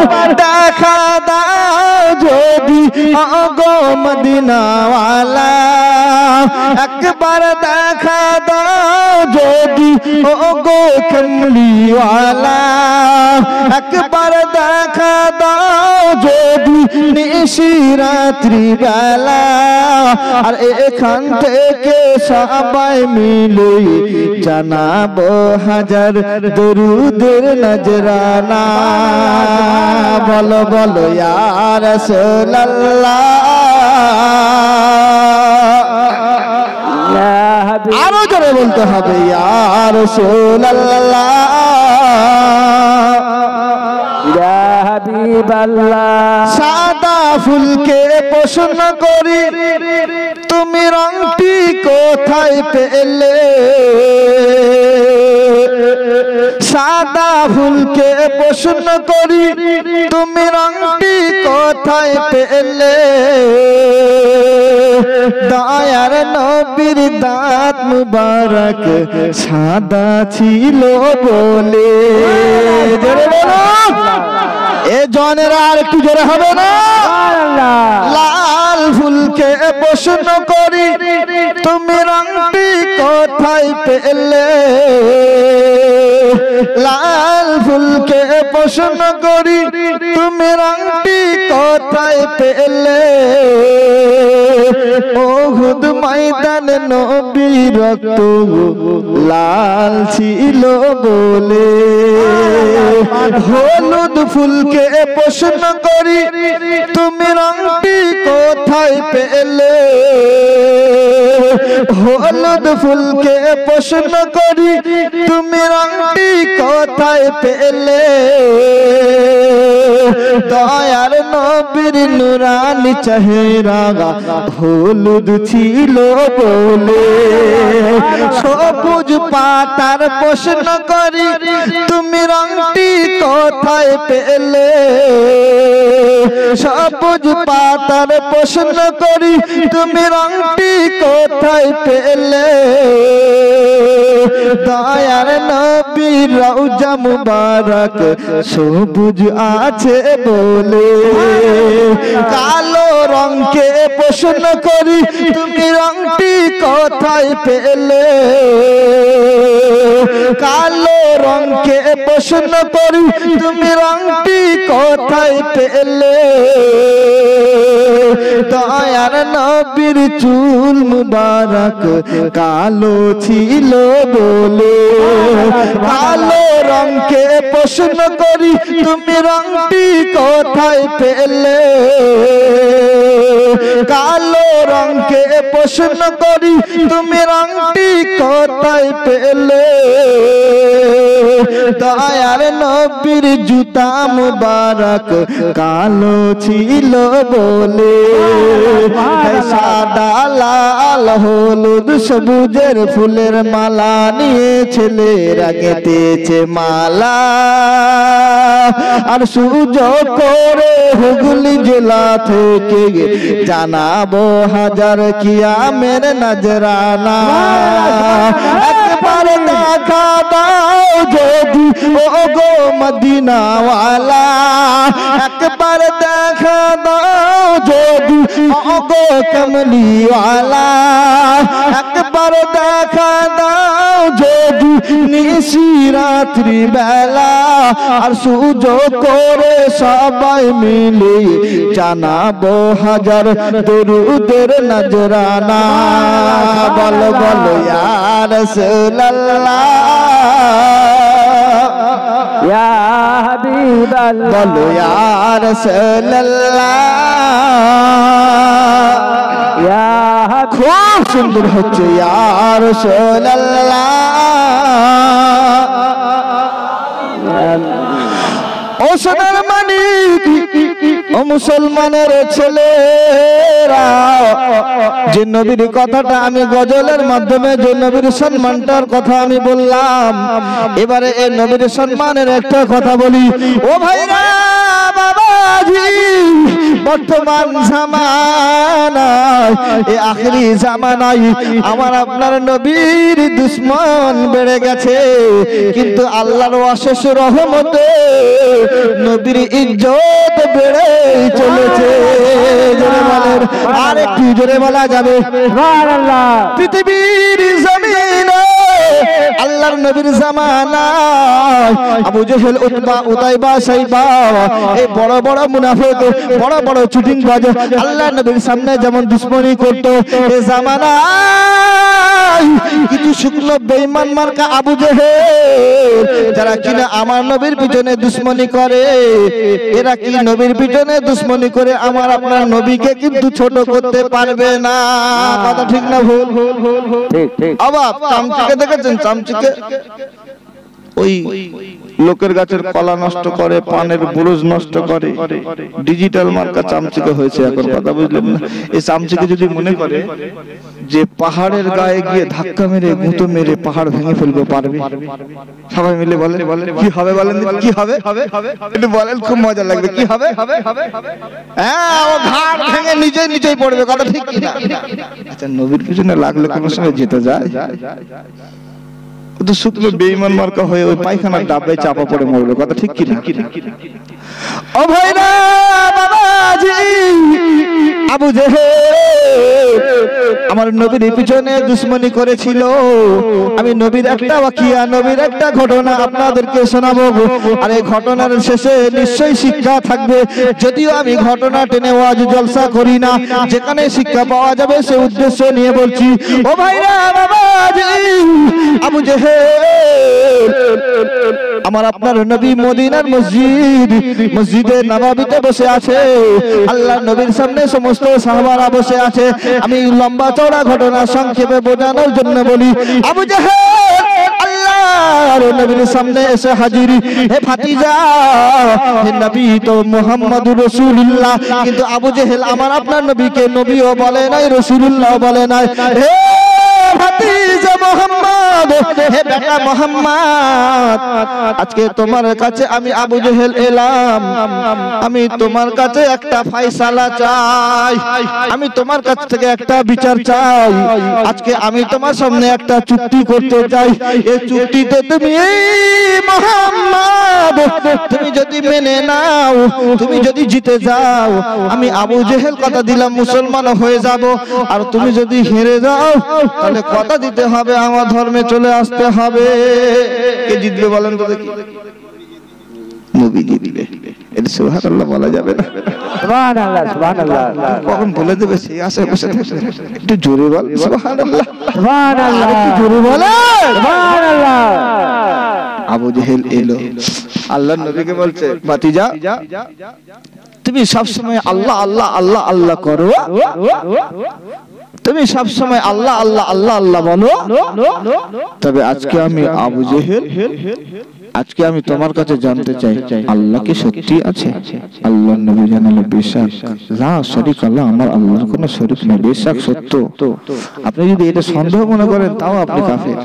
একবার দেখা দাও যদি ওগো মদিনাওয়ালা, একবার দেখা দাও যদি ওগো কমলিওয়ালা, একবার দেখা দাও যদি নিশি রাত্রি বেলা, আর এখান থেকে সবাই মিলে জানাবো হাজার দরুদের নজরানা। বলো বলো ইয়া রাসূলুল্লাহ, আরো জোরে বলতে হবে ইয়া রাসূলুল্লাহ, ইয়া হাবিবাল্লাহ। সাদা ফুলকে প্রশ্ন করি তুমি রংটি কোথায় পেলে, সাদা ফুলকে প্রশ্ন করি তুমি রংটি কোথায় পেলে, দয়ার নবীর দাঁত মুবারক সাদা ছিল বলে। জোরে বলো এ জনেরা, আর একটু জোরে হবে না? লাল ফুলকে প্রশ্ন করি তুমি রংটি কোথায় পেলে, লাল ফুলকে প্রশ্ন করি তুমি রংটি কোথায় পেলে, ওহুদ ময়দানে নবীর রক্ত লাল ছিল বলে। হলুদ ফুলকে প্রশ্ন করি তুমি রংটি কোথায় পেলে, হলুদ ফুলকে প্রশ্ন করি তুমি রংটি কোথায় পেলে, দয়ার নবীর নুরানি চেহারা হলুদ ছিল বলে। সবুজ পাতার প্রশ্ন করি তুমি রংটি কোথায় পেলে, সবুজ পাতার প্রশ্ন করি তুমি রংটি কোথায় পেলে, দয়ার নবীর রওজা মুবারক সবুজ আছে বলে। কালো রংকে প্রশ্ন করি তুমি রংটি কোথায় পেলে, কালো রংকে প্রশ্ন করি তুমি রংটি কোথায় পেলে, দয়ার নবীর চুল মুবারক কালো ছিল বলে। কালো রংকে প্রশ্ন করি তুমি রংটি কোথায় পেলে, কালো রংকে প্রশ্ন করি তুমি রংটি কোথায় পেলে, দয়ার নবীর জুতা মুবারক কালো ছিল বলে। সাদা লাল হলুদ সবুজের ফুলের মালা নিয়ে ছেলেরা গেঁথেছে মালা, আর সুযোগ করে হুগলি জেলা থেকে জানাবো হাজার কিয়ামের নজরানা। একবার দেখা দাও যদি ওগো মদিনাওয়ালা, একবার দেখা দাও যদি ওগো কমলিওয়ালা, একবার দেখা দাও যদি নিশি রাত্রি বেলা, আর সুযোগ করে সবাই মিলে জানাবো হাজার দরুদের নজরানা। বলো বলো ইয়া রাসূলুল্লাহ, ইয়া হাবিবাল্লাহ, বলো ইয়া রাসূলুল্লাহ, ইয়া খুব সুন্দর হচ্ছে ইয়া রাসূলুল্লাহ। ও সোনার মানিক, ও মুসলমানের ছেলেরা, যে নবীর কথাটা আমি গজলের মাধ্যমে যে নবীর সম্মানটার কথা আমি বললাম, এবারে এই নবীর সম্মানের একটা কথা বলি। ও ভাইরা বাবাজি বর্তমান জামানায় এই আখেরি জামানায় আমার আপনার নবীর দুশমন বেড়ে গেছে, কিন্তু আল্লাহর অশেষ রহমতে নবীর ইজ্জত বেড়ে চলেছে। জোরে বলেন, আর একটু জোরে বলা যাবে সুবহানাল্লাহ। পৃথিবীর জমিনে আল্লাহর নবীর জামানায় আবু জেহেল, উতবা, উতাইবা, সাইবা এই বড় বড় মুনাফিক, বড় বড় চিটিংবাজ আল্লাহর নবীর সামনে যেমন দুশমনি করত, এই জামানায় কিছু শুকনো বেঈমান মার্কা আবু জেহেল যারা কিনা আমার নবীর পিছনে দুশমনি করে, এরা কি নবীর পিছনে দুশমনি করে আমার আপনার নবীকে কিন্তু ছোট করতে পারবে না। কথা ঠিক না ভুল? ঠিক ঠিক। আবার চামচিকে দেখেছেন? চামচিকে ওই লোকের গাছের কলা নষ্ট করে, পানের বুরুজ নষ্ট করে, ডিজিটাল মার্কা চামচিকে হয়েছে এখন। কথা বুঝলেন না? এই চামচিকে যদি মনে করে যে পাহাড়ের গায়ে গিয়ে ধাক্কা মেরে গুঁতো মেরে পাহাড় ভেঙে ফেলবে, পারবে? সবাই মিলে বলেন কি হবে? বলেন কি হবে? একটু বলেন, খুব মজা লাগবে। কি হবে? হ্যাঁ, ও ঘাড় ভেঙে নিজেই পড়বে। কথা ঠিক কি না? আচ্ছা, নবীর পিছনে লাগলে কোনো সময় যেতে যায়? তো শুকনো বেঈমান মার্কা হয়ে ওই পায়খানার ডাব্বায় চাপা পড়ে মরবে। কথা ঠিক কি না? ও ভাইরা বাবাজি, আবু জেহেল আমার নবীর পিছনে দুশমনি করেছিল। আমি নবীর একটা ওয়াকিয়া, নবীর একটা ঘটনা আপনাদেরকে শোনাবো, আর এই ঘটনার শেষে নিশ্চয়ই শিক্ষা থাকবে। যদিও আমি ঘটনা টেনে ওয়াজ জলসা করি না, যেখানে শিক্ষা পাওয়া যাবে সে উদ্দেশ্য নিয়ে বলছি। ও ভাইরা বাবাজি, আবু জেহেল আমার আপনার নবী মদিনার মসজিদে নববীতে বসে আছে। আল্লাহর নবীর সামনে সমস্ত সাহাবারা বসে আছে। আমি লম্বা চওড়া ঘটনা সংক্ষেপে বোঝানোর জন্য বলি। আবু জেহেল আল্লাহর নবীর সামনে এসে হাজির। হে ভাতিজা, হে নবী তো মুহাম্মদুর রাসূলুল্লাহ, কিন্তু আবু জেহেল আমার আপনার নবীকে নবীও বলে নাই, রাসূলুল্লাহ বলে নাই। হে ভাতিজা মুহাম্মদ, হে বেটা মুহাম্মদ, আজকে তোমার কাছে আমি আবু জেহেল এলাম। আমি তোমার কাছে একটা ফয়সালা চাই, আমি তোমার কাছ থেকে একটা বিচার চাই। আজকে আমি তোমার সামনে একটা চুক্তি করতে চাই। এই চুক্তিতে তুমি মুহাম্মদ, তুমি যদি মেনে নাও, তুমি যদি জিতে যাও, আমি আবু জেহেল কথা দিলাম মুসলমান হয়ে যাব। আর তুমি যদি হেরে যাও, তাহলে কথা দিতে হবে আমার ধর্মে চলে আসতে হবে। কে জিতবে বলেন তো দেখি? নবী জিতবে। এটা সুবহানাল্লাহ বলা যাবে না? সুবহানাল্লাহ, সুবহানাল্লাহ। কখন বলে দেবে সেই আশায় বসে থাকবে। একটু জোরে বল সুবহানাল্লাহ, সুবহানাল্লাহ। একটু জোরে বলে সুবহানাল্লাহ। আবু জেহেল এলো, আল্লাহর নবীকে বলছে, ভাতিজা তুমি সব সময় আল্লাহ আল্লাহ আল্লাহ আল্লাহ করো, তুমি সব সময় আল্লাহ আল্লাহ আল্লাহ আল্লাহ বলো, তবে আজকে আমি আবু জেহেল, আজকে আমি তোমার কাছে জানতে চাই আল্লাহ কি সত্যি আছে? আল্লাহর নবী জানালেন, বেশক লা শারীকা লা, আমার আল্লাহর কোনো শরীক নেই, বেশক সত্য। আপনি যদি এটা সন্দেহ মনে করেন তাও আপনি কাফের।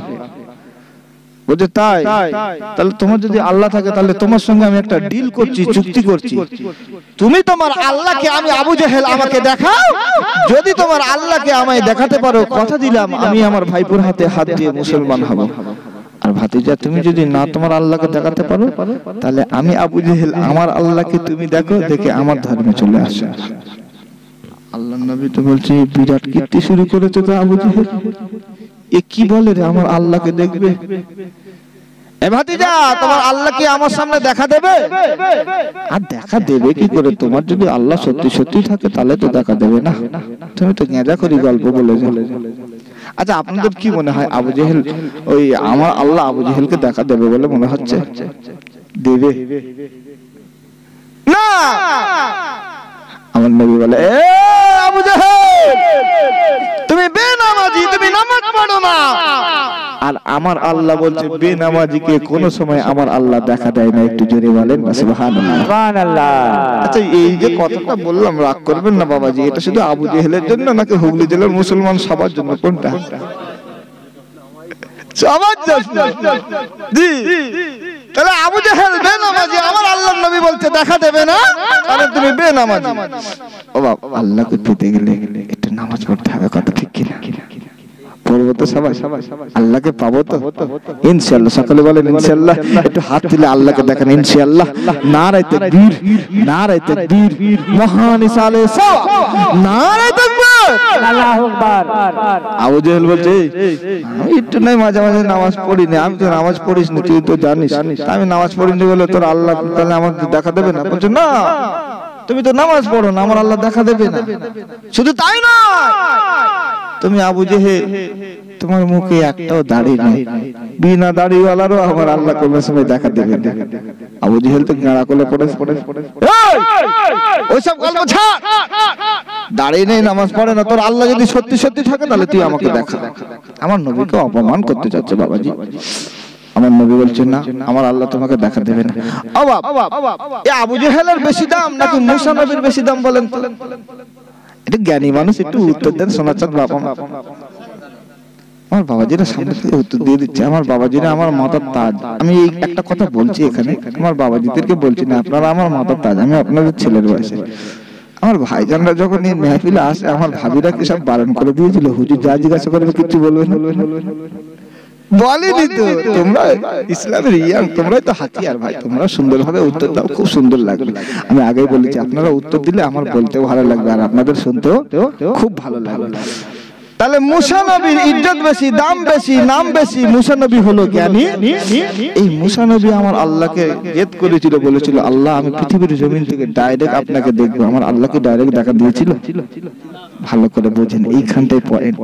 বুঝে তাই? তাহলে তোমার যদি আল্লাহ থাকে, তাহলে তোমার সঙ্গে আমি একটা ডিল করছি, চুক্তি করছি। তুমি তোমার আল্লাহকে, আমি আবু জেহেল, আমাকে দেখাও। যদি তোমার আল্লাহকে আমায় দেখাতে পারো, কথা দিলাম আমি আমার ভাইপুর হাতে হাত দিয়ে মুসলমান হব। আর ভাতিজা তুমি যদি না তোমার আল্লাহকে দেখাতে পারো, তাহলে আমি আবু জেহেল আমার আল্লাহকে তুমি দেখো, দেখে আমার ধর্মে চলে আসো। আল্লাহর নবী তো বলছে, বিরাট কীর্তি শুরু করেছে তো আবু জেহেল। এ কি বলে রে, আমার আল্লাহকে দেখবে? এ ভাতিজা, তোমার আল্লাহ কি আমার সামনে দেখা দেবে? আর দেখা দেবে কি করে? তোমার যদি আল্লাহ সত্যি সত্যি থাকে, তাহলে তো দেখা দেবে না। তুমি তো গেঁজা করি গল্প বলে যাও। আচ্ছা, আপনাদের কি মনে হয় আবু জেহেল, ওই আমার আল্লাহ আবু জেহেলকে দেখা দেবে বলে মনে হচ্ছে? দেবে না। আমার নবী বলে, এ আবু জেহেল, তুমি বেনামাজি, তুমি নামাজ পড়ো না। আর আমার আল্লাহ বলছে, বেনামাজিকে কোনো সময় আমার আল্লাহ দেখা দেয় না। একটু জোরে বলেন না সুবহানাল্লাহ, সুবহানাল্লাহ। আচ্ছা, এই যে কথাটা বললাম, রাগ করবেন না বাবাজি, এটা শুধু আবু জেহেলের জন্য নাকি হুগলি জেলার মুসলমান সবার জন্য? কোনটা? সবার জন্য। জি, তাহলে আবু জাহেল বেনামাজি, আমার আল্লাহর নবী বলছে দেখা দেবে না, তাহলে তুমি বেনামাজি। ও বাবা, আল্লাহকে পেতে গেলে একটু নামাজ পড়তে হবে, কথা ঠিক কিনা? পড়বো তো সবাই, আল্লাহকে পাবো তো ইনশাআল্লাহ। সকলে বলেন ইনশাআল্লাহ। একটু হাত তুলে আল্লাহকে দেখেন ইনশাআল্লাহ। নারায়ে তাকবীর, নারায়ে তাকবীর, মহান ইসালে সাওয়া, নারায়ে তাকবীর, আল্লাহু আকবার। আবু জাহেল বলছে আমি একটু নাই মাঝে মাঝে নামাজ পড়ি না। আমি তো নামাজ পড়িস না, তুই তো জানিস। আমি নামাজ পড়িনি বলে তোর আল্লাহ তাহলে আমাকে দেখা দেবে না? বলছে না, তুমি তো নামাজ পড়ো না, আমার আল্লাহ দেখা দেবে না। শুধু তাই না, তুমি আবু জেহেল, তোমার মুখে একটাও দাড়ি নেই, বিনা দাড়িওয়ালারও আমার আল্লাহ কোন সময় দেখা দেবে না। আবু জেহেল তো গাঁড়া কোলে পড়ে ওইসব গল্প ছাড়, দাড়ি নেই, নামাজ পড়ে না, তোর আল্লাহ যদি সত্যি সত্যি থাকে তাহলে তুই আমাকে দেখা। আমার নবীকে অপমান করতে চাচ্ছে বাবাজি। আমার নবী বলছেন না, আমার আল্লাহ তোমাকে দেখা দেবে না। আবু জেহেলের বেশি দাম নাকি মুসা নবীর বেশি দাম বলেন তো? এটা জ্ঞানী মানুষ, একটু উত্তর দেন সোনাচাঁদ বাবা। আমার বাবাজিরা সামনে থেকে উত্তর দিয়ে দিচ্ছে। আমার বাবাজিরা আমার মাথার তাজ। আমি এই একটা কথা বলছি এখানে, আমার বাবাজিদেরকে বলছি না, আপনারা আমার মাথার তাজ, আমি আপনাদের ছেলের বয়সে। আমার ভাইজানরা যখন এই মেহফিলে আসে, আমার ভাবিরা কি সব বারণ করে দিয়েছিল, হুজুর যা জিজ্ঞাসা করবে কিছু বলবেন? বলেনি তো। তোমরা ইসলামের ইয়াং, তোমরাই তো হাতিয়ার ভাই, তোমরা সুন্দরভাবে উত্তর দাও, খুব সুন্দর লাগবে। আমি আগেই বলেছি, আপনারা উত্তর দিলে আমার বলতেও ভালো লাগবে আর আপনাদের শুনতেও খুব ভালো লাগবে। তাহলে মুসা নবীর ইজ্জত বেশি, দাম বেশি, নাম বেশি। মুসা নবী হলো জ্ঞানী। এই মুসা নবী আমার আল্লাহকে জেদ করেছিল, বলেছিল আল্লাহ আমি পৃথিবীর জমিন থেকে ডাইরেক্ট আপনাকে দেখবো। আমার আল্লাহকে ডাইরেক্ট দেখা দিয়েছিল? ভালো করে বোঝেন, এইখানটাই পয়েন্ট।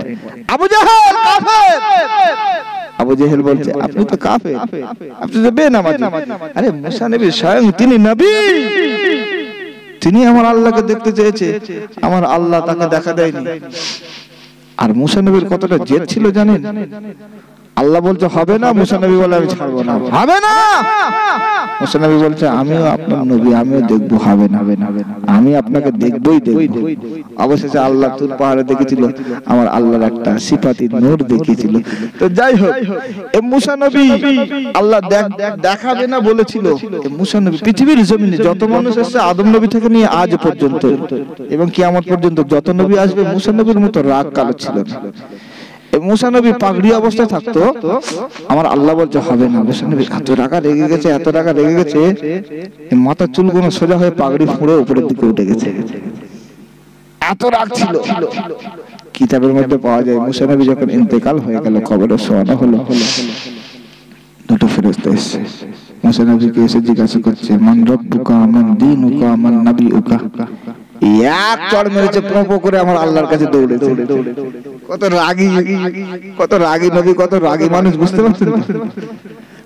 আবু জাহেল কাফের। আবু জেহেল বলছে আপনি তো কাফের, আপনি তো বেনামাজি। আরে মুসা নবী স্বয়ং তিনি নবী, তিনি আমার আল্লাহকে দেখতে চেয়েছে, আমার আল্লাহ তাকে দেখা দেয়নি। আর মুসা নবীর কতটা জেদ ছিল জানেন? আল্লাহ বলছে হবে না, মুসা নবী বলে আমি ছাড়বো না, হবে না। মুসা নবী বলছে আমিও আপনার নবী, আমিও দেখবো, হবে না, আমি আপনাকে দেখবই দেখবো। অবশেষে আল্লাহ তুর পাহাড়ে দেখেছিল, আমার আল্লাহর একটা সিফাতি নূর দেখিয়েছিল। তো যাই হোক, এই মুসা নবী আল্লাহ দেখাবে না বলেছিল। মুসা নবী পৃথিবীর জমিনে যত মানুষ এসেছে আদম নবী থেকে নিয়ে আজ পর্যন্ত এবং কিয়ামত পর্যন্ত যত নবী আসবে, মুসা নবীর মতো রাগ কালো ছিল না। মুসা নবী পাগড়ি অবস্থায় থাকতো, আমার আল্লাহ বলছে হবে না। মুসা নবী এত রাগা রেগে গেছে, এত রাগা রেগে গেছে, মাথার চুলগুলো সোজা হয়ে পাগড়ি ফুঁড়ে উপরের দিকে উঠে গেছে, এত রাগ ছিল। কিতাবের মধ্যে পাওয়া যায় মুসা নবী যখন ইন্তেকাল হয়ে গেল, কবরে শোয়ানো হলো, দুটো ফেরেশতা এসেছে মুসা নবীকে এসে জিজ্ঞাসা করছে মান রব্বুকা মান দীনুকা মান নাবিয়ুকা। এক চড় মেরেছে পোপো করে আমার আল্লাহর কাছে দৌড়েছে। কত রাগী, কত রাগী নবী, কত রাগী মানুষ, বুঝতে পারছেন?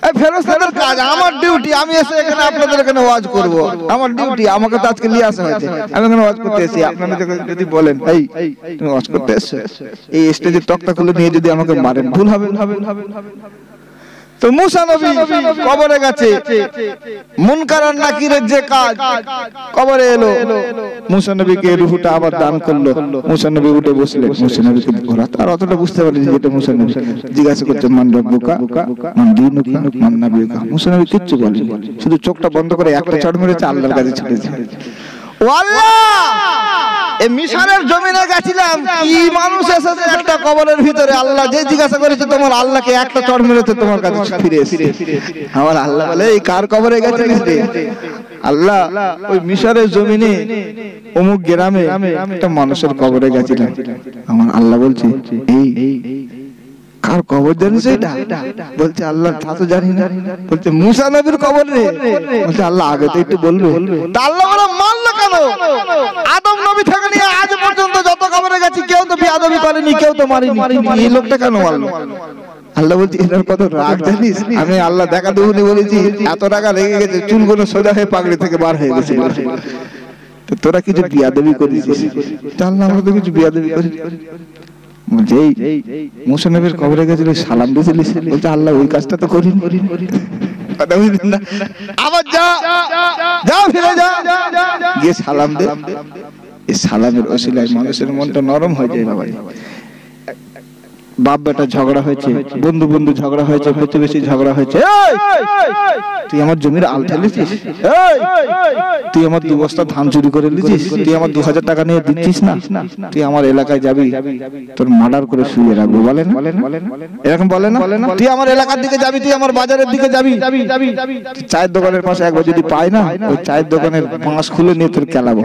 এই ফেরেশতাদের কাজ, আমার ডিউটি, আমি এসে এখানে আপনাদের এখানে ওয়াজ করব, আমার ডিউটি, আমাকে তো আজকে নিয়ে আসা হয়েছে, আমি এখানে ওয়াজ করতে এসেছি। আপনারা যদি বলেন এই তুমি ওয়াজ করতে এসেছো, এই স্টেজের তক্তা খুলে নিয়ে যদি আমাকে মারেন, ভুল হবে। তো মুসা নবী কবরে গেছে, মুনকার আর নাকিরের যে কাজ, কবরে এলো, মুসা নবীকে রূহটা আবার দান করলো। মুসা নবী উঠে বসলেন, মুসা নবীকে ঘোরা তার অতটা বুঝতে পারেনি যেটা মুসা নবী জিজ্ঞাসা করছে মান রব্বুকা মান দীনুকা মান নাবিয়ুকা। মুসা নবী কিচ্ছু বলেনি, শুধু চোখটা বন্ধ করে একটা চড় মেরেছে, আল্লাহর কাছে ছুটেছে। ও আল্লাহ, এই মিশরের জমিনে গেছিলাম, কি মানুষ এসেছে একটা কবরের ভিতরে, আল্লাহ যে জিজ্ঞাসা করেছে তোমার আল্লাহকে একটা চড় মেরেছে তোমার কাছে ফিরে এসেছে। আমার আল্লাহ বলে এই কার কবরে গেছিলিস রে? আল্লাহ ওই মিশরের জমিনে অমুক গ্রামে একটা মানুষের কবরে গেছিলাম। আমার আল্লাহ বলছে এই কার কবর জানিস এটা? বলছে আল্লাহ তা তো জানি না। বলছে মুসা নবীর কবর রে। বলছে আল্লাহ আগে তো একটু বলবে। তা আল্লাহ বলে মানলো কেন? আদম নবী থেকে নিয়ে আজ পর্যন্ত যত কবরে গেছি কেউ তো বিয়াদবি করেনি, কেউ তো মারেনি, এই লোকটা কেন মারলো? আল্লাহ বলছে এটার কত রাগ জানিস? আমি আল্লাহ দেখা দেবনি বলেছি, এত টাকা লেগে গেছে, চুলগুলো সোজা হয়ে পাগড়ি থেকে বার হয়ে গেছে। তো তোরা কিছু বিয়াদবি করেছিস? আল্লাহ আমরা তো কিছু বিয়াদবি করি। যেই মুসা নবীর কবরে গেছিল সালাম দিয়েছিলিস? বলছে আল্লাহ ওই কাজটা তো করি। আবার যা ফিরে যা, গিয়ে সালাম দে। এই সালামের ওসিলায় মানুষের মনটা নরম হয়ে যায় বাবা। বাপ বেটা ঝগড়া হয়েছে, বন্ধু বন্ধু ঝগড়া হয়েছে, প্রতিবেশী ঝগড়া হয়েছে, তুই আমার জমির আল ঠেলেছিস, তুই আমার 2 বস্তা ধান চুরি করে নিয়েছিস, তুই আমার 2000 টাকা নিয়ে দিচ্ছিস না, তুই আমার এলাকায় যাবি, তোর মার্ডার করে শুয়ে রাখবো, বলে না? এরকম বলে না? তুই আমার এলাকার দিকে যাবি, তুই আমার বাজারের দিকে যাবি, চায়ের দোকানের পাশে একবার যদি পাই না, ওই চায়ের দোকানের বাঁশ খুলে নিয়ে তোর কেলাবো,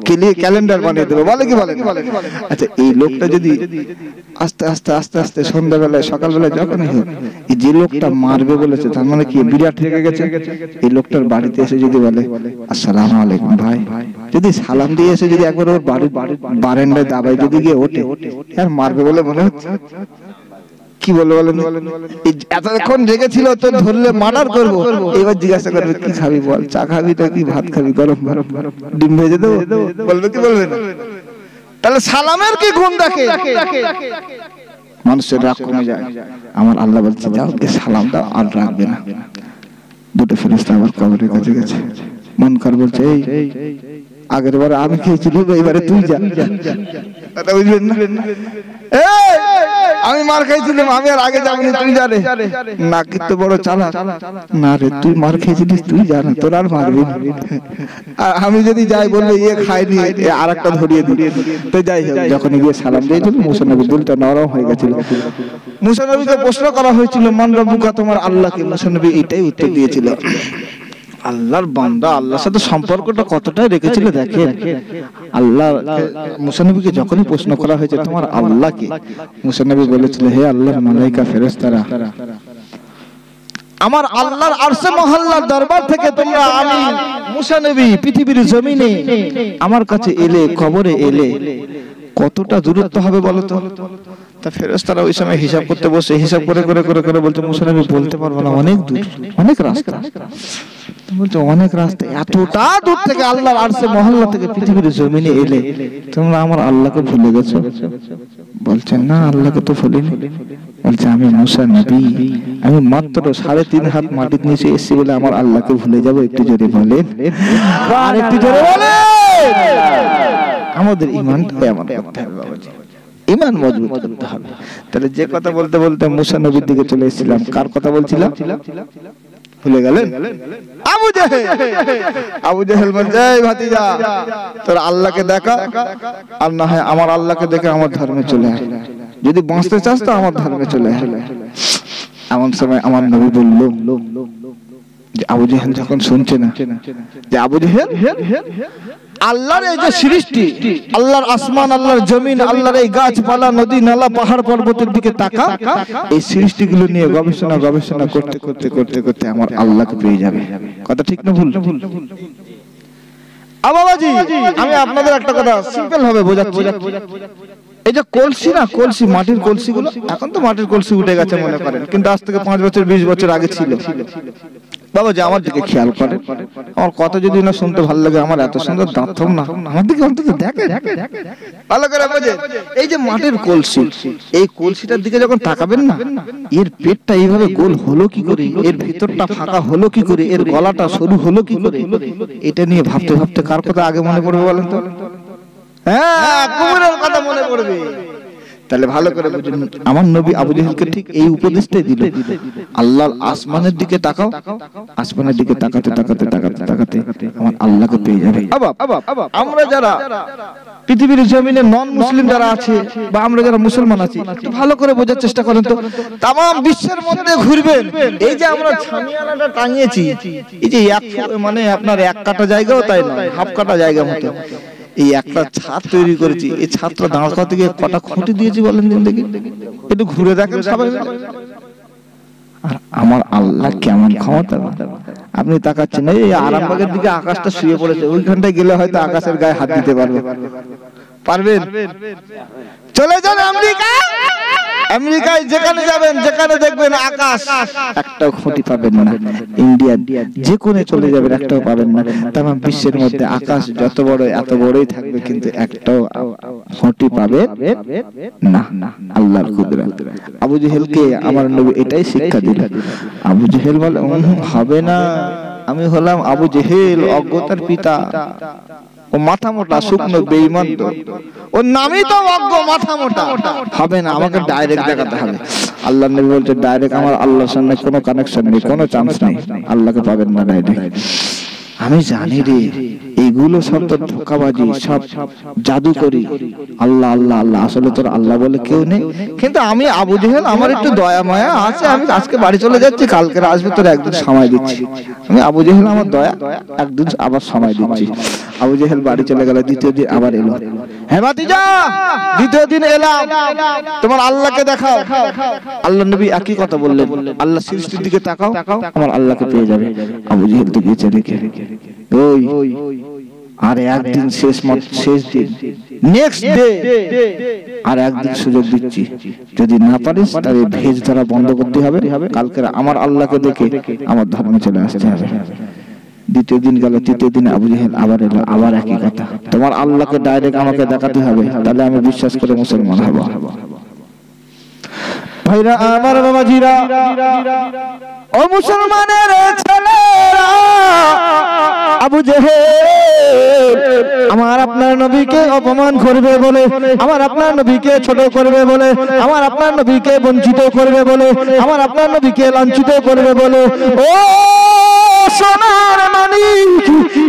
কেলিয়ে ক্যালেন্ডার বানিয়ে দেবো, বলে কি বলে? আচ্ছা, এই লোকটা যদি আস্তে আস্তে আস্তে আস্তে সন্ধ্যাবেলায় সকালবেলায় যখনই হোক, এই যে লোকটা মারবে বলেছে, তার মানে কি বিরাট রেগে গেছে। এই লোকটার বাড়িতে এসে যদি বলে আসসালামু আলাইকুম ভাই, যদি সালাম দিয়ে এসে যদি একবার ওর বাড়ির বারান্দায় দাবায় যদি গিয়ে ওঠে, আর মারবে বলে মনে হচ্ছে, কি বলে বলেন? এতক্ষণ রেগেছিল তো ধরলে মার্ডার করবো, এবার জিজ্ঞাসা করবে কি খাবি বল, চা খাবি নাকি ভাত খাবি, গরম গরম ডিম ভেজে দেবো, বলবে কি বলবে না? তাহলে সালামের কি গুণ দেখে মানুষের রাগ কমে যায়। আমার আল্লাহ বলছে যাও কে সালাম দাও আর রাখবে না। দুটো ফেরেশতা আবার কবরের কাছে গেছে, মুনকার বলছে এই আগের বারে আমি খেয়েছিলাম, এবারে তুই যা, কথা বুঝবেন না? আমি মার খাইছিলাম, আমি আর আগে যাবো না, তুই জানে না, কিন্তু বড় চালাক না রে, তুই মার খেয়েছিলিস, তুই জানা, তোর আর মারবি না। আর আমি যদি যাই বললে ইয়ে খাইনি, আর একটা ধরিয়ে দিই। তো যাই হোক, যখন গিয়ে সালাম দিয়েছিল, মুসা নবীর দিলটা নরম হয়ে গেছিল। মুসা নবীকে প্রশ্ন করা হয়েছিল মান রব্বুকা, তোমার আল্লাহকে। মুসা নবী এটাই উত্তর দিয়েছিল, আল্লাহর বান্দা আল্লাহর সাথে সম্পর্কটা কতটা রেখেছিল দেখেন। আল্লাহ মুসা নবীকে যখনই প্রশ্ন করা হয়েছে তোমার আল্লাহকে, মুসা নবী বলেছিল হে আল্লাহর মালাইকা ফেরেশতারা, আমার আল্লাহর আরশে মহল্লার দরবার থেকে তোমরা আমি মুসা নবী পৃথিবীর জমিনে আমার কাছে এলে, কবরে এলে, কতটা দূরত্ব হবে বলো তো? তা ফেরেশতারা ওই সময় হিসাব করতে বসে, হিসাব করে করে করে করে বলতে মুসা নবী বলতে পারবো না, অনেক দূর, অনেক রাস্তা। বলছে অনেক রাস্তা, এতটা দূর থেকে আল্লাহর আরশে মহল্লা থেকে পৃথিবীর জমিনে এলে তোমরা আমার আল্লাহকে ভুলে গেছো? বলছেন না, আল্লাহকে তো ভুলিনি। বলছে আমি মুসা নবী, আমি মাত্র 3.5 হাত মাটির নিচে এসেছি বলে আমার আল্লাহকে ভুলে যাবো? একটু জোরে বলেন, আর একটু জোরে বলেন। আমাদের ঈমানটা এমন করতে হবে বাবাজি, ঈমান মজবুত করতে হবে। তাহলে যে কথা বলতে বলতে মুসা নবীর দিকে চলে এসেছিলাম, কার কথা বলছিলাম ভুলে গেলেন? আবু জেহেল। আবু জেহেল বলছে এই ভাতিজা, তোর আল্লাহকে দেখা, আর না হয় আমার আল্লাহকে দেখে আমার ধর্মে চলে আয়, যদি বাঁচতে চাস তো আমার ধর্মে চলে আয়। এমন সময় আমার নবী বলল যে আবু জেহেল যখন শুনছে না, যে আবু জেহেল আল্লাহর এই যে সৃষ্টি, আল্লাহর আসমান, আল্লাহর জমিন, আল্লাহর এই গাছপালা, নদী নালা, পাহাড় পর্বতের দিকে তাকা, এই সৃষ্টিগুলো নিয়ে গবেষণা গবেষণা করতে করতে করতে করতে আমার আল্লাহকে পেয়ে যাবে। কথা ঠিক না ভুল? বাবাজি আমি আপনাদের একটা কথা সিম্পল ভাবে বোঝাচ্ছি। এই যে কলসি না, কলসি, মাটির কলসিগুলো, এখন তো মাটির কলসি উঠে গেছে মনে করেন, কিন্তু আজ থেকে 5 বছর 20 বছর আগে ছিল। বাবাজি আমার দিকে খেয়াল করেন, আমার কথা যদি না শুনতে ভালো লাগে, আমার এত সুন্দর দাঁত না, আমার দিকে অন্তত দেখেন ভালো করে বোঝেন। এই যে মাটির কলসি, এই কলসিটার দিকে যখন তাকাবেন না, এর পেটটা এইভাবে গোল হলো কি করে, এর ভিতরটা ফাঁকা হলো কি করে, এর গলাটা সরু হলো কি করে, এটা নিয়ে ভাবতে ভাবতে কার কথা আগে মনে পড়বে বলেন তো? হ্যাঁ, কুমিরের কথা মনে পড়বে। তাহলে ভালো করে বুঝুন, আমার নবী আবু জেহেলকে ঠিক এই উপদেশটাই দিল, আল্লাহর আসমানের দিকে তাকাও, আসমানের দিকে তাকাতে তাকাতে তাকাতে তাকাতে আমার আল্লাহকে পেয়ে যাবে। আমরা যারা পৃথিবীর জমিনে নন মুসলিম যারা আছে, বা আমরা যারা মুসলমান আছি, একটু ভালো করে বোঝার চেষ্টা করেন তো। তামাম বিশ্বের মধ্যে ঘুরবেন, এই যে আমরা ছামিয়ানাটা টাঙিয়েছি, এই যে মানে আপনার 1 কাটা জায়গাও তাই নয়, হাফ কাটা জায়গা মতো এই একটা ছাদ তৈরি করেছি, এই ছাদটা দাঁড় করাতে গিয়ে কটা খুঁটি দিয়েছি বলেন দিন দেখি, একটু ঘুরে দেখেন সবাই। আর আমার আল্লাহ কেমন ক্ষমতা আপনি তাকাচ্ছেন, এই আরামবাগের দিকে আকাশটা শুয়ে পড়েছে, ওইখানটায় গেলে হয়তো আকাশের গায়ে হাত দিতে পারবেন? চলে যান আমেরিকা, আমেরিকায় যেখানে যাবেন, যেখানে দেখবেন আকাশ, একটাও খুঁটি পাবেন না। ইন্ডিয়া যে কোণে চলে যাবেন, একটাও পাবেন না। তামাম বিশ্বের মধ্যে আকাশ যত বড় এত বড়ই থাকবে, কিন্তু একটাও খুঁটি পাবে না। আল্লাহর কুদরত। আবু জেহেলকে আমার নবী এটাই শিক্ষা দিলেন। আবু জেহেল বলে হবে না, আমি হলাম আবু জেহেল, অজ্ঞতার পিতা। ও মাথা মোটা শুকনো বেঈমান তো, ওর নামই তো অজ্ঞ মাথা মোটা। হবে না, আমাকে ডাইরেক্ট দেখাতে হবে। আল্লাহ নবী বলতে ডাইরেক্ট আমার আল্লাহর সঙ্গে কোনো কানেকশন নেই, কোনো চান্স নেই, আল্লাহকে পাবেন না ডাইরেক্ট। আমি জানি রে এগুলো সব তো ধোঁকাবাজি, সব জাদু করি। আল্লাহ আল্লাহ আল্লাহ, আসলে তোর আল্লাহ বলে কেউ নেই। কিন্তু আমি আবু জেহেল, আমার একটু দয়া মায়া আছে, আমি আজকে বাড়ি চলে যাচ্ছি, কালকে আসবে, তোর একদিন সময় দিচ্ছি। আমি আবু জেহেল, আমার দয়া, একদিন আবার সময় দিচ্ছি। আবু জেহেল বাড়ি চলে গেল, দ্বিতীয় দিন আবার এলো। হ্যাঁ ভাতিজা, দ্বিতীয় দিন এলাম, তোমার আল্লাহকে দেখাও। আল্লাহ নবী একই কথা বললেন, আল্লাহ সৃষ্টির দিকে তাকাও, আমার আল্লাহকে পেয়ে যাবে। আবু জেহেল তো গেছে রেখে, ওই আর একদিন শেষ দিন, নেক্সট ডে আর একদিন সুযোগ দিচ্ছি, যদি না পারিস তাহলে ভেজ ধরা বন্ধ করতে হবে, কালকে আমার আল্লাহকে দেখে আমার ধর্মে চলে আসতে হবে। দ্বিতীয় দিন গেল, তৃতীয় দিন আবু জেহেল আবার এলো, আবার একই কথা, তোমার আল্লাহকে ডাইরেক্ট আমাকে দেখাতে হবে, তাহলে আমি বিশ্বাস করে মুসলমান হব। ভাইরা আমার, বাবাজিরা, ও মুসলমানের ছেলেরা, আবু জেহেল আমার আপনার নবীকে অপমান করবে বলে, আমার আপনার নবীকে ছোট করবে বলে, আমার আপনার নবীকে বঞ্চিত করবে বলে, আমার আপনার নবীকে লাঞ্ছিত করবে বলে, ও সোনার মানিক,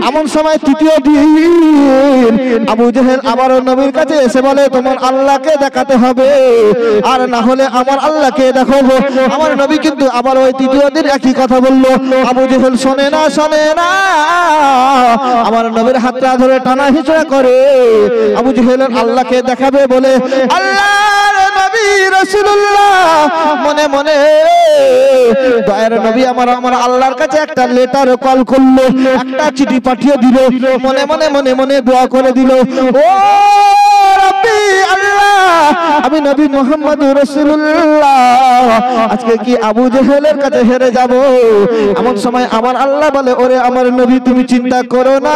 এমন সময় তৃতীয় দিন আবু জেহেল আবার নবীর কাছে এসে বলে, তোমার আল্লাহকে দেখাতে হবে, আর না হলে আমার আল্লাহকে দেখাবো। আমার নবী কিন্তু আবার ওই তৃতীয় দিন একই কথা বললো। আবু জেহেল শোনে না, আমার নবীর হাতটা ধরে টানা হিচড়া করে আবু জেহেলের আল্লাহকে দেখাবে বলে, আল্লাহর নবী রাসূলুল্লাহ মনে মনে দয়ার নবী আমার আল্লাহর কাছে একটা লেটার কল করলো, একটা চিঠি পাঠিয়ে দিল, মনে মনে দোয়া করে দিল, ও রব্বি আল্লাহ, আমি নবী মুহাম্মদুর রাসূলুল্লাহ আজকে কি আবু জেহেলের কাছে হেরে যাব? এমন সময় আমার আল্লাহ বলে, ওরে আমার নবী, তুমি চিন্তা করো না,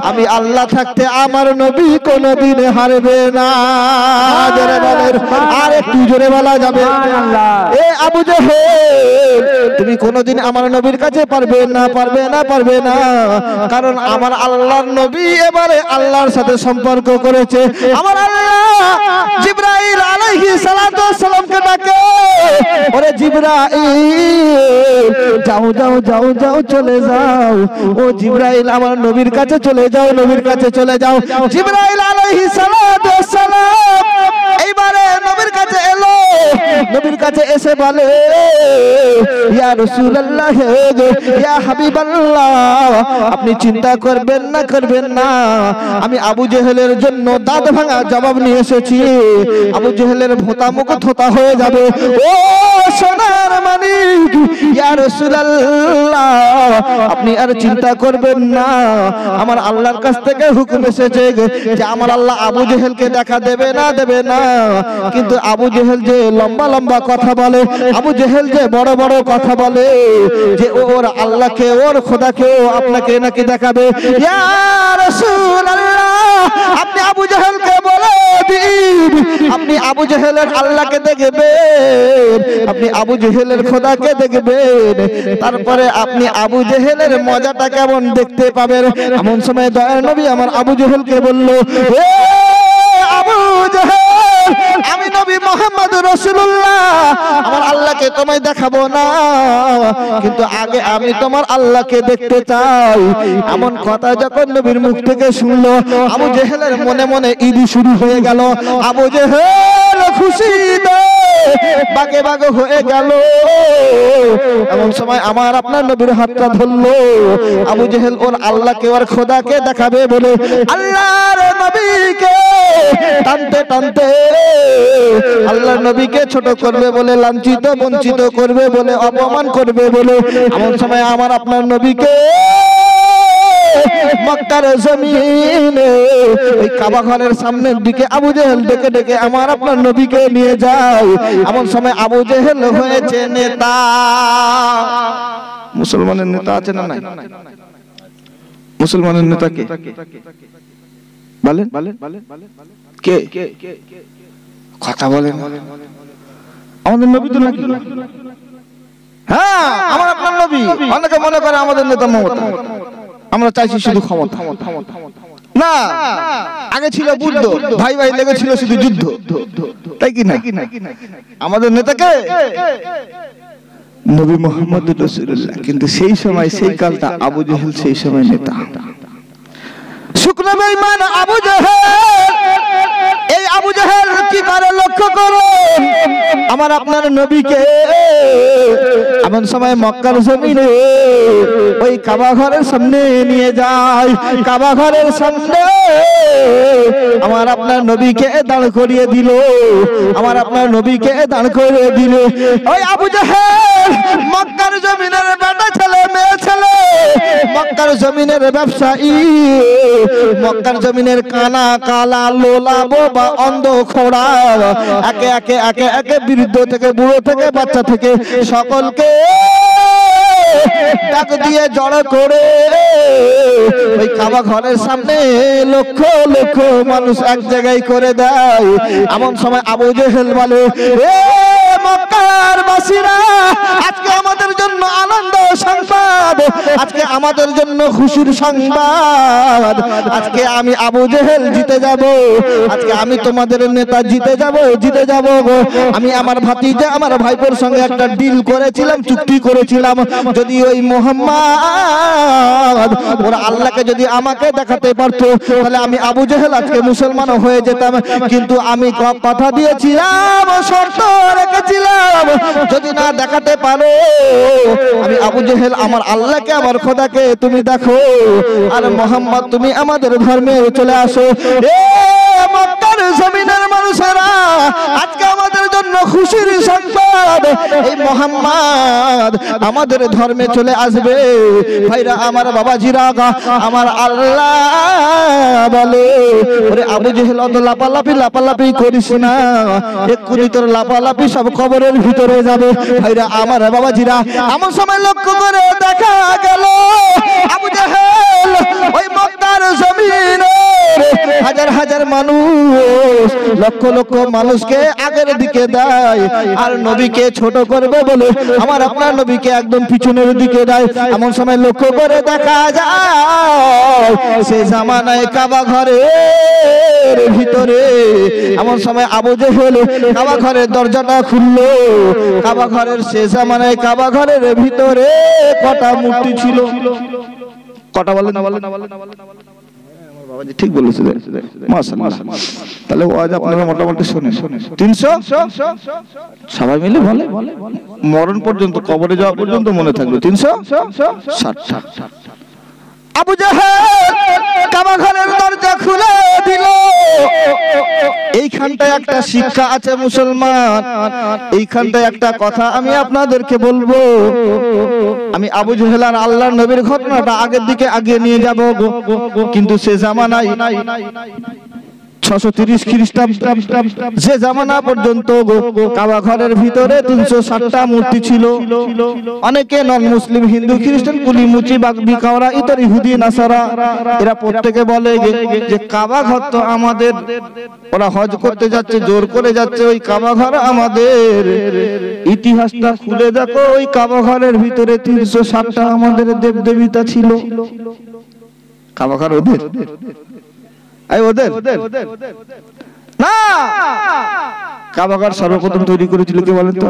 আমি আল্লাহ থাকতে আমার নবী কোনদিন হারবে না। জোরে বলেন, আর একটু জোরে বলা যাবে? এ আবু জেহেল, তুমি কোনদিন আমার নবীর কাছে পারবে না, কারণ আমার আল্লাহর নবী এবারে আল্লাহর সাথে সম্পর্ক করেছে। আমার আল্লাহ জিবরাইল আলাইহিস সালাতু ওয়াস সালামকে ডাকে, ওরে জিবরাইল, যাও চলে যাও, ও জিবরাইল আমার নবীর কাছে চলে যাও। জিবরাইল আলাইহিস সালাতু ওয়াস সালাম এইবারে নবীর কাছে এলো, নবীর কাছে এসে বলে, ইয়া রাসূলুল্লাহ, ইয়া হাবিবাল্লাহ, আপনি চিন্তা করবেন না, আমি আবু জেহেলের জন্য দাঁত ভাঙা জবাব নিয়ে এসেছি। আবু জেহেলের ভোঁতা মুখ থোতা হয়ে যাবে। ও সোনার মানিক, ইয়া রাসূলুল্লাহ, আপনি আর চিন্তা করবেন না, আমার আল্লাহর কাছ থেকে হুকুম এসেছে যে আমার আল্লাহ আবু জেহেলকে দেখা দেবে না। কিন্তু আবু জেহেল যে লম্বা কথা বলে, আবু জেহেল যে বড় কথা বলে, যে ওর আল্লাহকে, ওর খোদাকে আপনাকে নাকি দেখাবে। ইয়া রাসূলুল্লাহ, আপনি আবু জেহেলকে বলে দিন, আপনি আবু জেহেলের আল্লাহকে দেখবেন, আপনি আবু জেহেলের খোদাকে দেখবেন, তারপরে আপনি আবু জেহেলের মজাটা কেমন দেখতে পাবেন। এমন সময় দয়ার নবী আমার আবু জেহেলকে বলল, হে আবু জেহেল, আমি নবী মুহাম্মদুর রাসূলুল্লাহ আমার আল্লাহকে তোমায় দেখাবো না, কিন্তু আগে আমি তোমার আল্লাহকে দেখতে চাই। এমন কথা যখন নবীর মুখ থেকে শুনলো, আবু জেহেলের মনে ঈদি শুরু হয়ে গেল। আবু জেহেল খুশিতে বাগে হয়ে গেল। এমন সময় আমার আপনার নবীর হাতটা ধরলো, আবু জেহেল ওর আল্লাহকে, ওর খোদাকে দেখাবে বলে আল্লাহর নবীকে টানতে আল্লাহর নবীকে ছোট করবে বলে, লাঞ্ছিত বঞ্চিত করবে বলে, অপমান করবে বলে। এমন সময় আমার আপনার নবীকে মক্কার জমিনে ওই কাবা ঘরের সামনের দিকে আবু জেহেল ডেকে আমার আপনার নবীকে নিয়ে যায়। এমন সময় আবু জেহেল হয়েছে নেতা। মুসলমানের নেতা আছে না নাই? মুসলমানের নেতা কে বলেন? কে কথা বলেন? আমাদের নবী তো নাকি? হ্যাঁ, আমার আপনার নবী। অনেকে মনে করে আমাদের নেতা মমতা, আমরা চাইছি শুধু ক্ষমতা না, আগে ছিল বুদ্ধ, ভাই ভাই লেগেছিল শুধু যুদ্ধ, তাই কি না? আমাদের নেতাকে নবী মুহাম্মদ রাসূলুল্লাহ, কিন্তু সেই সময় সেই কালটা আবু জেহেল সেই সময় নেতা। শুকনো বেঈমান আবু জেহেল, এই আবু জেহেল কি করে লক্ষ্য করুন, আমার আপনার নবীকে এমন সময় মক্কার জমিনে ওই কাবা ঘরের সামনে নিয়ে যায়, কাবা ঘরের সামনে আমার আপনার নবীকে দাঁড় করিয়ে দিল, আমার আপনার নবীকে দাঁড় করিয়ে দিল। ওই আবু জেহেল মক্কার জমিনের বেটা ছেলে, মেয়ে ছেলে, মক্কার জমিনের ব্যবসায়ী, মক্কার জমিনের কানা কালা লোলা বোবা অন্ধ খোড়া, একে একে একে একে বৃদ্ধ থেকে বুড়ো থেকে বাচ্চা থেকে সকলকে ডাক দিয়ে জড়ো করে ওই কাবা ঘরের সামনে লক্ষ লক্ষ মানুষ এক জায়গায় করে দেয়। এমন সময় আবু জেহেল বলে, এ মক্কার বাসীরা, আজকে আমাদের জন্য আনন্দ সংবাদ, আজকে আমাদের জন্য খুশির সংবাদ, আজকে আমি আবু জেহেল জিতে যাব, আজকে আমি তোমাদের নেতা জিতে যাব, জিতে যাব। আমি আমার ভাতিজা আমার ভাইপোর সঙ্গে একটা ডিল করেছিলাম, চুক্তি করেছিলাম, যদি ওই মুহাম্মদ ওরা আল্লাহকে যদি আমাকে দেখাতে পারতো তাহলে আমি আবু জেহেল আজকে মুসলমান হয়ে যেতাম, কিন্তু আমি কথা দিয়েছিলাম, শর্ত রেখেছিলাম, যদি না দেখাতে পারো আমি আবু জেহেল আমার আল্লাহকে আমার খোদাকে তুমি দেখো, আর মুহাম্মদ তুমি আমাদের ধর্মে চলে আসো। এ মক্কার জমিনের মানুষেরা, আজকে আমাদের জন্য খুশির সংবাদ, এই মুহাম্মদ আমাদের ধর্মে চলে আসবে। ভাইরা আমার, বাবাজিরা, আমার আল্লাহ বলে, ওরে আবু জেহেল অত লাপালাপি লাপালাপি করিস না, এক্ষুনি তোর লাপালাপি সব কবরের ভিতরে যাবে। ভাইরা আমার, বাবাজিরা, এমন সময় লক্ষ্য করে দেখা গেল আবু জেহেল ওই মক্কার জমিনে হাজার হাজার মানুষ, লক্ষ লক্ষ মানুষকে আগের দিকে দেয়, আর নবীকে ছোট করবে বলে আমার আপনার নবীকে একদম পিছনের দিকে দেয়। এমন সময় লক্ষ্য করে দেখা যায় সে জামানায় কাবা ঘরের ভিতরে, এমন সময় আবু জেহেল কাবা ঘরের দরজাটা খুললো, কাবা ঘরের সে জামানায় কাবা ঘরের ভিতরে কটা মূর্তি ছিল, কটা বলে না বলে না বলে না বলে না বলে, ঠিক বলেছে, মাশাআল্লাহ। তাহলে ওয়াজ আপনারা মোটামুটি শুনে 300 সবাই মিলে বলে, মরণ পর্যন্ত, কবরে যাওয়া পর্যন্ত মনে থাকবে 360। আবু জেহেল কাবা ঘরের দরজা খুলে দিল। এইখানটায় একটা শিক্ষা আছে মুসলমান, এইখানটায় একটা কথা আমি আপনাদেরকে বলবো। আমি আবু জেহেল আর আল্লাহর নবীর ঘটনাটা আগের দিকে আগিয়ে নিয়ে যাব, কিন্তু সে জামানায় 630 খ্রিস্টাব্দ যে জামানা পর্যন্ত কাবা ঘরের ভিতরে 360টা মূর্তি ছিল। অনেকে নন মুসলিম হিন্দু খ্রিস্টান কুলি মুচি বাগবি কাওরা ইতর ইহুদি নাসারা এরা প্রত্যেকে বলে যে কাবা ঘর তো আমাদের, ওরা হজ করতে যাচ্ছে, জোর করে যাচ্ছে, ওই কাবা ঘর আমাদের। ইতিহাসটা খুলে দেখো, ওই কাবা ঘরের ভিতরে 360টা আমাদের দেবদেবীতা ছিল। কাবা ঘর ওদের না, কাবা ঘর সর্বপ্রথম তৈরি করেছিল কে বলেন তো?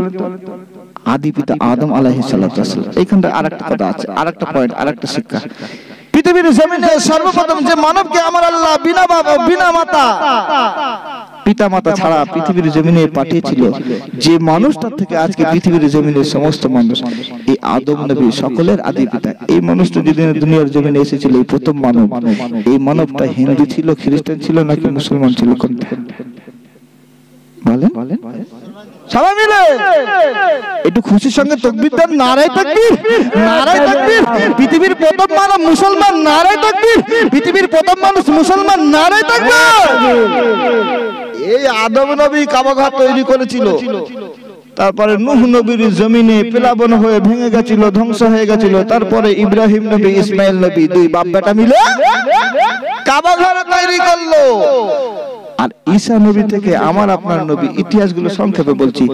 আদি পিতা আদম আলাইহিস সালাতু ওয়াস সালাম। এইখানটা আরেকটা কথা আছে, আরেকটা পয়েন্ট, আরেকটা শিক্ষা। পৃথিবীর জমিনে সর্বপ্রথম যে মানবকে আমার আল্লাহ বিনা বাবা বিনা মাতা পিতা মাতা ছাড়া পৃথিবীর জমিনে পাঠিয়েছিল, যে মানুষটার থেকে আজকে পৃথিবীর জমিনের সমস্ত মানুষ, এই আদম নবী সকলের আদি পিতা। এই মানুষটা যেদিন দুনিয়ার জমিনে এসেছিল, এই প্রথম মানব, এই মানবটা হিন্দু ছিল, খ্রিস্টান ছিল নাকি মুসলমান ছিল? কোনটা বলেন? সবাই মিলে একটু খুশির সঙ্গে তাকবীর দেন, নারায়ে তাকবীর, নারায়ে তাকবীর। পৃথিবীর প্রথম মানব মুসলমান, নারায়ে তাকবীর। পৃথিবীর প্রথম মানুষ মুসলমান, নারায়ে তাকবীর। এই আদম নবী কাবা ঘর তৈরি করেছিল, তারপরে নূহ নবীর জমিনে প্লাবন হয়ে ভেঙে গেছিল, ধ্বংস হয়ে গেছিল। তারপরে ইব্রাহিম নবী, ইসমাইল নবী, দুই বাপ বেটা মিলে কাবা ঘর তৈরি করলো। আর ঈসা নবী থেকে আমার আপনার নবী, ইতিহাসগুলো সংক্ষেপে বলছি,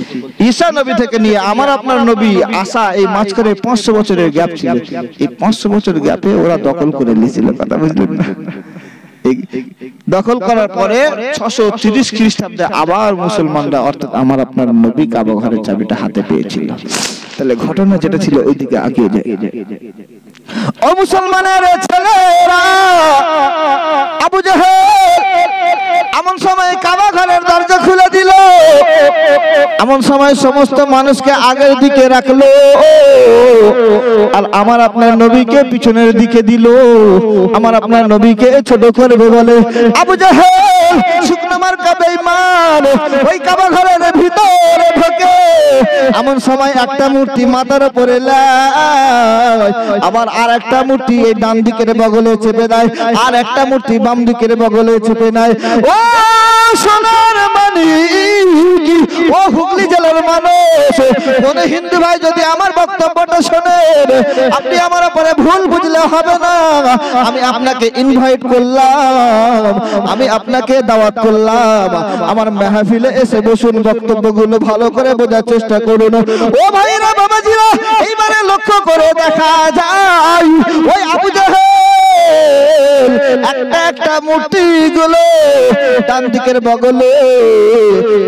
ঈসা নবী থেকে নিয়ে আমার আপনার নবী আসা এই মাঝখানে 500 বছরের গ্যাপ ছিল। এই 500 বছর গ্যাপে ওরা দখল করে নিয়েছিল, কথা বুঝলেন না? দখল করার পরে 630 খ্রিস্টাব্দে আবার মুসলমানরা অর্থাৎ আমার আপনার নবী কাবা ঘরের চাবিটা হাতে পেয়েছিল। তাহলে ঘটনা যেটা ছিল ওইদিকে আগিয়ে যায়। ও মুসলমানের ছেলেরা, আবু জাহেল এমন সময় কাবা ঘরের দরজা খুলে দিল, এমন সময় সমস্ত মানুষকে আগের দিকে রাখলো আর আমার আপনার নবীকে পিছনের দিকে দিল। আমার আপনার নবীকে ছোট করবে বলে আবু জাহেল শুকনো মার্কা বেঈমান ওই কাবা ঘরের ভিতরে ঢোকে। এমন সময় একটা মূর্তি মাথার উপরে লায়, আবার আর একটা মূর্তি এই ডান দিকের বগলে চেপে দেয়, আর একটা মূর্তি বাম দিকের বগলে চেপে নেয়। ও সোনার মানিক, ও হুগলি জেলার মানুষ, কোন হিন্দু ভাই যদি আমার বক্তব্যটা শোনেন, আপনি আমার উপরে ভুল বুঝলে হবে না। আমি আপনাকে ইনভাইট করলাম, আমি আপনাকে দাওয়াত করলাম, আমার মাহফিলে এসে বসুন, বক্তব্যগুলো ভালো করে বোঝার চেষ্টা করুন। ও ভাইরা বাবাজিরা, এইবারে লক্ষ্য করে দেখা যায় ওই আবু জাহেল একটা একটা মূর্তি গুলো ডান দিকের বগলে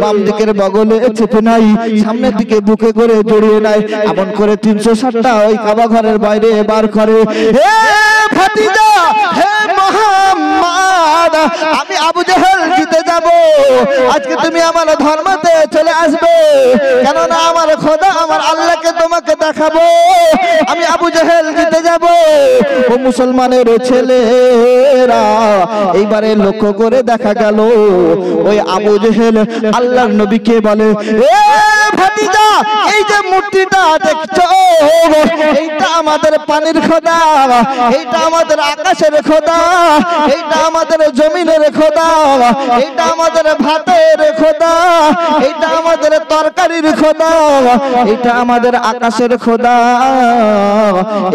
বাম দিকের বগলে চেপে নাই, সামনের দিকে বুকে করে জড়িয়ে নাই, এমন করে 360টা ওই কাবা ঘরের বাইরে বার করে। হে ভাতিজা, হে মুহাম্মদ, আমি আবু জাহেল জিতে যাব, আজকে তুমি আমার ধর্মতে চলে আসবে, কেননা আমার খোদা আমার আল্লাহকে তোমাকে দেখাবো, আমি আবু জাহেল জিতে যাব। ও মুসলমানের ছেলেরা, এইবারে লক্ষ্য করে দেখা গেল ওই আবু জাহেল আল্লাহর নবীকে বলে, এ ভাতিজা, এই যে মূর্তিটা দেখছো, এইটা আমাদের পানির খোদা, এইটা আমাদের আকাশের খোদা, এইটা আমাদের জমিনের খোদা, এইটা আমাদের ভাতের খোদা, এইটা আমাদের তরকারির খোদা, এইটা আমাদের আকাশের খোদা,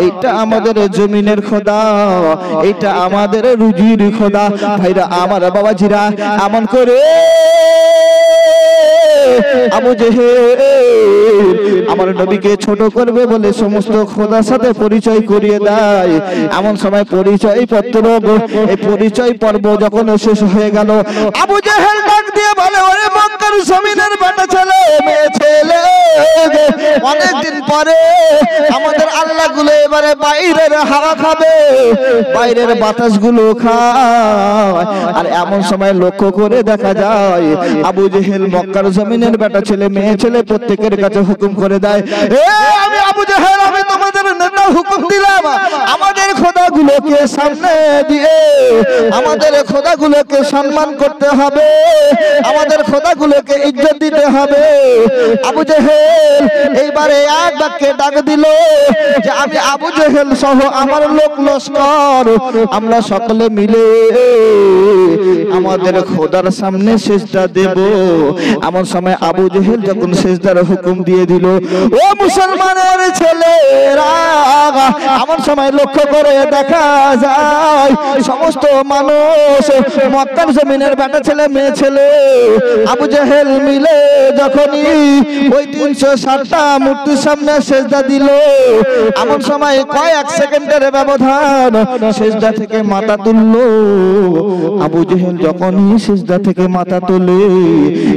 এইটা আমাদের জমিনের খোদা, এইটা আমাদের রুজির খোদা। ভাইরা আমার বাবাজিরা, এমন করে আবু জাহেল আমার নবীকে ছোট করবে বলে সমস্ত খোদার সাথে পরিচয় করিয়ে দেয়। এমন সময় পরিচয় পত্র, এই পরিচয় পর্ব যখন শেষ হয়ে গেল, আবু জাহেল ডাক দিয়ে বলে, ওরে মক্কার জমিনের বেটা ছেলে, মেয়ে ছেলে, অনেকদিন পরে আমাদের আল্লাহ গুলো এবারে বাইরের হাওয়া খাবে, বাইরের বাতাস গুলো খায়। আর এমন সময় লক্ষ্য করে দেখা যায় আবু জাহেল মক্কার জমিনের বেটা ছেলে মেয়ে ছেলে প্রত্যেকের কাছে হুকুম করে দেয়, আমি আবু জাহেল, আমি তোমাদের নেতা, হুকুম দিলাম আমাদের খোদাগুলোকে সামনে দিয়ে আমাদের খোদাগুলোকে সম্মান করতে হবে, আমাদের খোদাগুলোকে ইজ্জত দিতে হবে। আবু জাহেল এইবারে এক বাক্যে ডাক দিল যে আমি আবু জাহেল সহ আমার লোক লস্কর আমরা সকলে মিলে আমাদের খোদার সামনে সিজদা দেব। এমন সময় আবু জাহেল যখন সিজদার হুকুম দিয়ে দিল, ও মুসলমানের ছেলেরা, এমন সময় লক্ষ্য করে দেখা যায় সমস্ত মানুষ মক্কার জমিনের বেটা ছেলে মেয়ে ছেলে আবু জাহেল মিলে যখনই ওই 360টা মূর্তির সামনে সিজদা দিল, এমন সময় কয়েক সেকেন্ডের ব্যবধান সিজদা থেকে মাথা তুললো। আবু জাহেল যখনই সিজদা থেকে মাথা তোলে,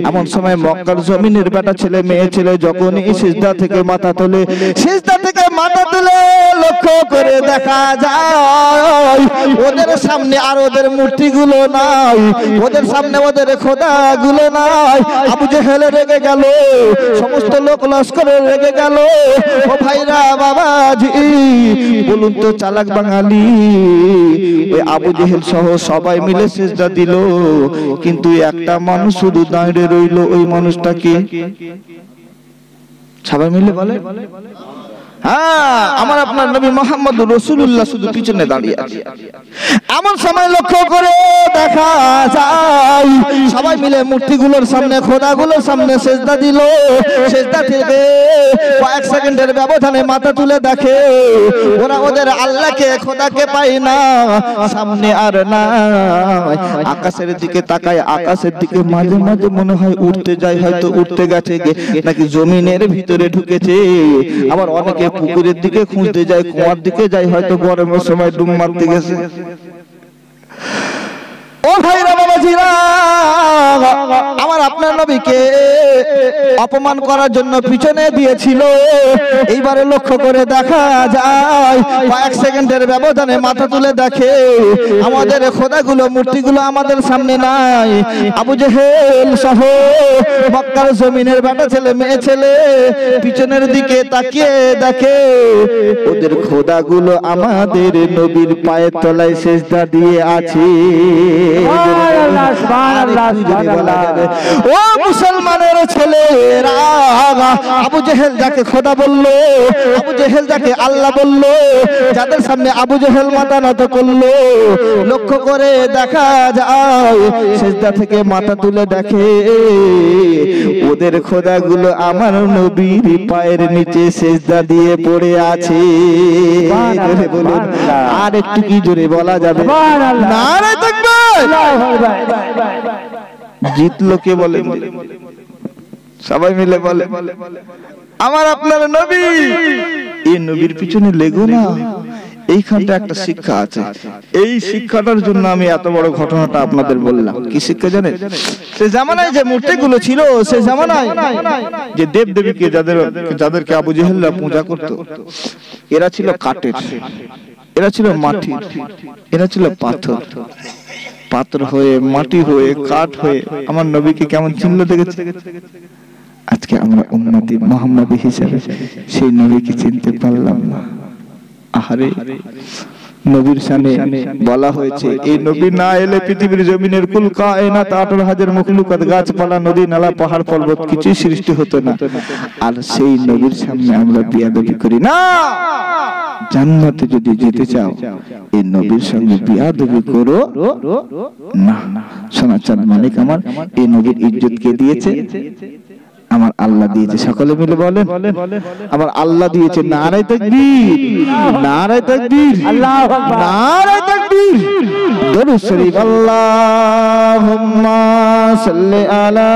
এমন সময় মক্কার জমিনের বেটা ছেলে মেয়ে ছেলে যখনই সিজদা থেকে মাথা তোলে, সিজদা থেকে মাথা তুলে লক্ষ্য করে দেখা যায় ওদের সামনে আর ওদের মূর্তিগুলো নাই, ওদের সামনে ওদের খোদাগুলো নাই। আবু জাহেল রেগে গেল, সমস্ত লোক লস্করে রেগে গেল। ও ভাইরা বাবাজি, বলুন তো চালাক বাঙালি, ওই আবু জাহেল সহ সবাই মিলে সিজদা দিল, কিন্তু একটা মানুষ শুধু দাঁড়িয়ে রইল। ওই মানুষটা কে? সবাই মিলে বলে, হ্যাঁ, আমার আপনার নবী মুহাম্মদ রাসূলুল্লাহ শুধু পিছনে দাঁড়িয়ে আছে। এমন সময় লক্ষ্য করে দেখা যায় সবাই মিলে মূর্তিগুলোর সামনে খোদাগুলোর সামনে সেজদা দিল। সেজদা থেকে কয়েক সেকেন্ডের ব্যবধানে মাথা তুলে দেখে ওরা ওদের আল্লাহকে খোদাকে পায় না, সামনে আর না। আকাশের দিকে তাকায়, আকাশের দিকে মাঝে মাঝে মনে হয় উঠতে যায়, হয়তো উঠতে গেছে নাকি জমিনের ভিতরে ঢুকেছে। আবার অনেকে পুকুরের দিকে খুঁজতে যায়, কুয়ার দিকে যায়, হয়তো গরমের সময় ডুব মারতে গেছে। ও ভাইরা বাবাজিরা, আমার আপনার নবীকে অপমান করার জন্য পিছনে দিয়েছিল। এইবারে লক্ষ্য করে দেখা যায় কয়েক সেকেন্ডের ব্যবধানে মাথা তুলে দেখে আমাদের খোদাগুলো মূর্তিগুলো আমাদের সামনে নাই। আবু জেহেল সহ মক্কার জমিনের বেটা ছেলে মেয়ে ছেলে পিছনের দিকে তাকিয়ে দেখে ওদের খোদাগুলো আমাদের নবীর পায়ের তলায় সিজদা দিয়ে আছে। ও মুসলমানের ছেলেরা, আবু জেহেল যাকে খোদা বললো, আবু জেহেল যাকে আল্লাহ বললো, যাদের সামনে আবু জেহেল মাথা নত করলো, লক্ষ্য করে দেখা যায় সিজদা থেকে মাথা তুলে দেখে ওদের খোদাগুলো আমার নবীর পায়ের নিচে সিজদা দিয়ে পড়ে আছে। বলুন আর একটু কি জোরে বলা যাবে? নারে তাকবীর! জিতলো কে বলে? সবাই মিলে বলে আমার আপনার নবী। এই নবীর পিছনে লেগো না। এইখানটা একটা শিক্ষা আছে। এই শিক্ষাটার জন্য আমি এত বড় ঘটনাটা আপনাদের বললাম। কি শিক্ষা জানেন? সে জামানায় যে মূর্তিগুলো ছিল, সে জামানায় যে দেব দেবীকে যাদেরকে আবু জেহেলরা পূজা করত, এরা ছিল কাঠের, এরা ছিল মাটি, এরা ছিল পাথর। পাথর হয়ে, মাটি হয়ে, কাঠ হয়ে আমার নবীকে কেমন চিনল দেখেছে? আজকে আমরা উম্মতি মুহাম্মাদি হিসেবে সেই নবীকে চিনতে পারলাম না। আহারে, নবীর শানে বলা হয়েছে এই নবী না এলে পৃথিবীর জমিনের কুল কায়নাত 18,000 মখলুকাত, গাছপালা, নদী, নালা, পাহাড়, পর্বত কিছুই সৃষ্টি হতো না। আর সেই নবীর সামনে আমরা বিয়াদবি করি না। জান্নাতে যদি যেতে চাও এই নবীর সঙ্গে বিয়াদবি করো না। সোনা চাঁদ মালিক আমার এই নবীর ইজ্জত কে দিয়েছে? আমার আল্লাহ দিয়েছে। সকলে মিলে বলেন আমার আল্লাহ দিয়েছে। নারায়ে তাকবীর, নারায়ে তাকবীর, আল্লাহু আকবার, নারায়ে তাকবীর। দরুদ শরীফ আল্লাহুম্মা সাল্লি আলা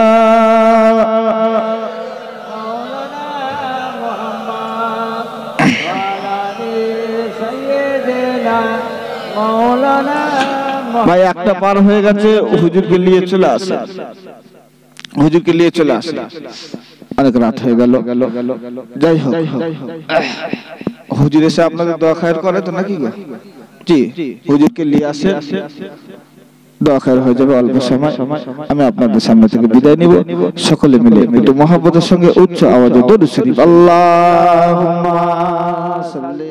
ভাই একটা পার হয়ে গেছে, হুজুরকে নিয়ে চলে আসে, হুজুরকে নিয়ে চলে আসে। অনেক রাত হয়ে গেল। যাই হোক, হুজুর এসে আপনাদের দোয়া খায়ের করে তো নাকি গো? জি, হুজুরকে নিয়ে আসে, দোয়া খায়ের হয়ে যাবে অল্প সময়। আমি আপনাদের সামনে থেকে বিদায় নিব। সকলে মিলে একটু মহব্বতের সঙ্গে উচ্চ আওয়াজে দরুদ শরীফ আল্লাহুম্মা সাল্লি